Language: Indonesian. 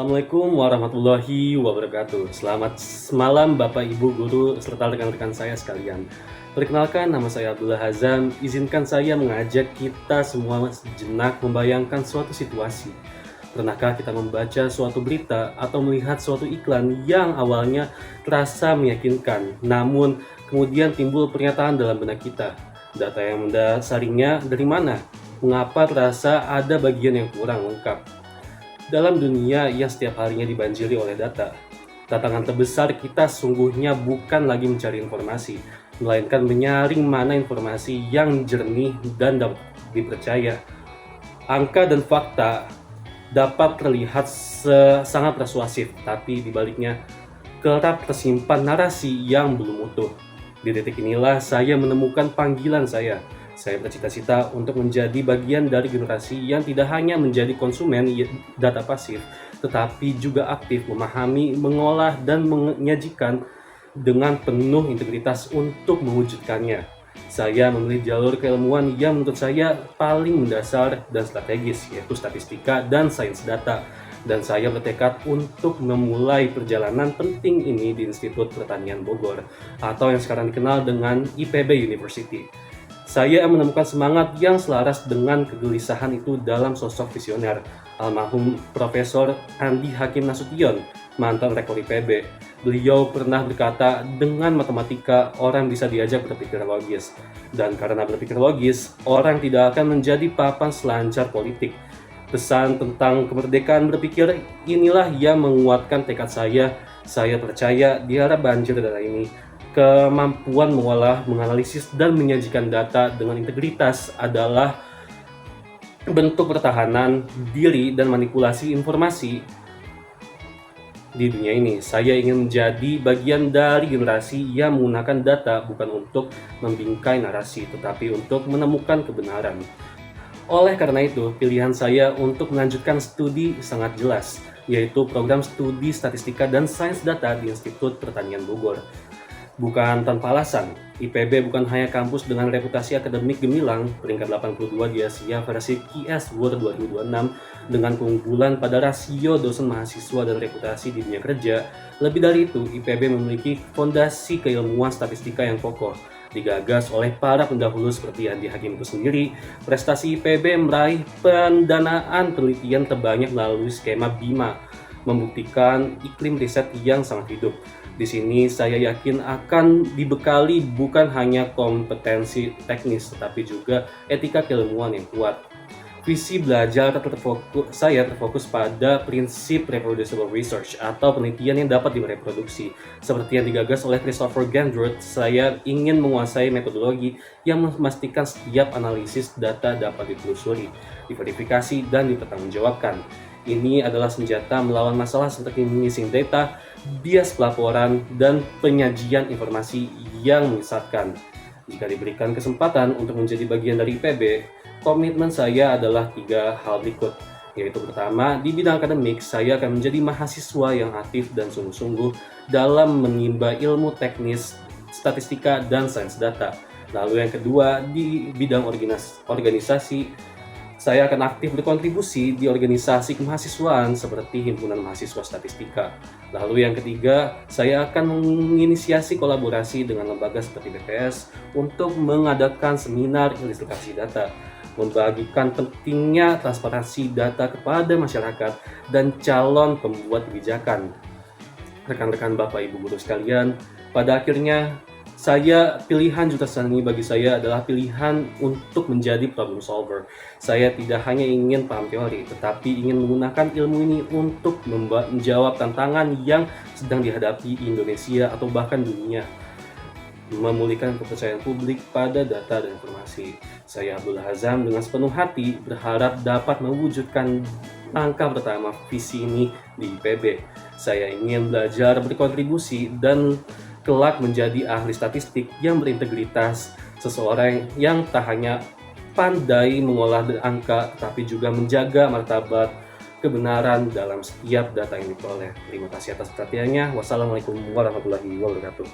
Assalamualaikum warahmatullahi wabarakatuh. Selamat malam Bapak Ibu guru serta rekan-rekan saya sekalian. Perkenalkan, nama saya Abdullah Hazam. Izinkan saya mengajak kita semua sejenak membayangkan suatu situasi. Pernahkah kita membaca suatu berita atau melihat suatu iklan yang awalnya terasa meyakinkan, namun kemudian timbul pernyataan dalam benak kita. Data yang mendasarinya dari mana? Mengapa terasa ada bagian yang kurang lengkap? Dalam dunia yang setiap harinya dibanjiri oleh data, tantangan terbesar kita sungguhnya bukan lagi mencari informasi, melainkan menyaring mana informasi yang jernih dan dapat dipercaya. Angka dan fakta dapat terlihat sangat persuasif, tapi di baliknya kerap tersimpan narasi yang belum utuh. Di titik inilah saya menemukan panggilan saya. Saya bercita-cita untuk menjadi bagian dari generasi yang tidak hanya menjadi konsumen data pasif, tetapi juga aktif memahami, mengolah, dan menyajikan dengan penuh integritas untuk mewujudkannya. Saya memilih jalur keilmuan yang menurut saya paling mendasar dan strategis, yaitu statistika dan sains data. Dan saya bertekad untuk memulai perjalanan penting ini di Institut Pertanian Bogor, atau yang sekarang dikenal dengan IPB University. Saya menemukan semangat yang selaras dengan kegelisahan itu dalam sosok visioner, almarhum Profesor Andi Hakim Nasution, mantan rektor IPB. Beliau pernah berkata, dengan matematika orang bisa diajak berpikir logis. Dan karena berpikir logis, orang tidak akan menjadi papan selancar politik. Pesan tentang kemerdekaan berpikir inilah yang menguatkan tekad saya. Saya percaya di era banjir data ini, kemampuan mengolah, menganalisis, dan menyajikan data dengan integritas adalah bentuk pertahanan diri dan manipulasi informasi di dunia ini. Saya ingin menjadi bagian dari generasi yang menggunakan data bukan untuk membingkai narasi, tetapi untuk menemukan kebenaran. Oleh karena itu, pilihan saya untuk melanjutkan studi sangat jelas, yaitu program studi statistika dan sains data di Institut Pertanian Bogor. Bukan tanpa alasan, IPB bukan hanya kampus dengan reputasi akademik gemilang, peringkat 82 di Asia versi QS World 2026, dengan keunggulan pada rasio dosen mahasiswa dan reputasi di dunia kerja. Lebih dari itu, IPB memiliki fondasi keilmuan statistika yang kokoh, digagas oleh para pendahulu seperti Andi Hakim itu sendiri. Prestasi IPB meraih pendanaan penelitian terbanyak melalui skema BIMA, membuktikan iklim riset yang sangat hidup. Di sini saya yakin akan dibekali bukan hanya kompetensi teknis, tetapi juga etika keilmuan yang kuat. Visi belajar saya terfokus pada prinsip reproducible research atau penelitian yang dapat direproduksi. Seperti yang digagas oleh Christopher Gandrud, saya ingin menguasai metodologi yang memastikan setiap analisis data dapat ditelusuri, diverifikasi, dan dipertanggungjawabkan. Ini adalah senjata melawan masalah seperti missing data, bias pelaporan, dan penyajian informasi yang menyesatkan. Jika diberikan kesempatan untuk menjadi bagian dari IPB, komitmen saya adalah 3 hal berikut, yaitu pertama, di bidang akademik, saya akan menjadi mahasiswa yang aktif dan sungguh-sungguh dalam menimba ilmu teknis, statistika, dan sains data. Lalu yang kedua, di bidang organisasi, saya akan aktif berkontribusi di organisasi kemahasiswaan seperti Himpunan Mahasiswa Statistika. Lalu yang ketiga, saya akan menginisiasi kolaborasi dengan lembaga seperti BPS untuk mengadakan seminar ilustrasi data, membagikan pentingnya transparansi data kepada masyarakat dan calon pembuat kebijakan. Rekan-rekan Bapak Ibu guru sekalian, pada akhirnya pilihan juta sani bagi saya adalah pilihan untuk menjadi problem solver. Saya tidak hanya ingin paham teori, tetapi ingin menggunakan ilmu ini untuk menjawab tantangan yang sedang dihadapi Indonesia atau bahkan dunia. Memulihkan kepercayaan publik pada data dan informasi. Saya Abdullah Hazam dengan sepenuh hati berharap dapat mewujudkan langkah pertama visi ini di IPB. Saya ingin belajar berkontribusi dan kelak menjadi ahli statistik yang berintegritas, seseorang yang tak hanya pandai mengolah angka, tapi juga menjaga martabat kebenaran dalam setiap data yang diperoleh. Terima kasih atas perhatiannya. Wassalamualaikum warahmatullahi wabarakatuh.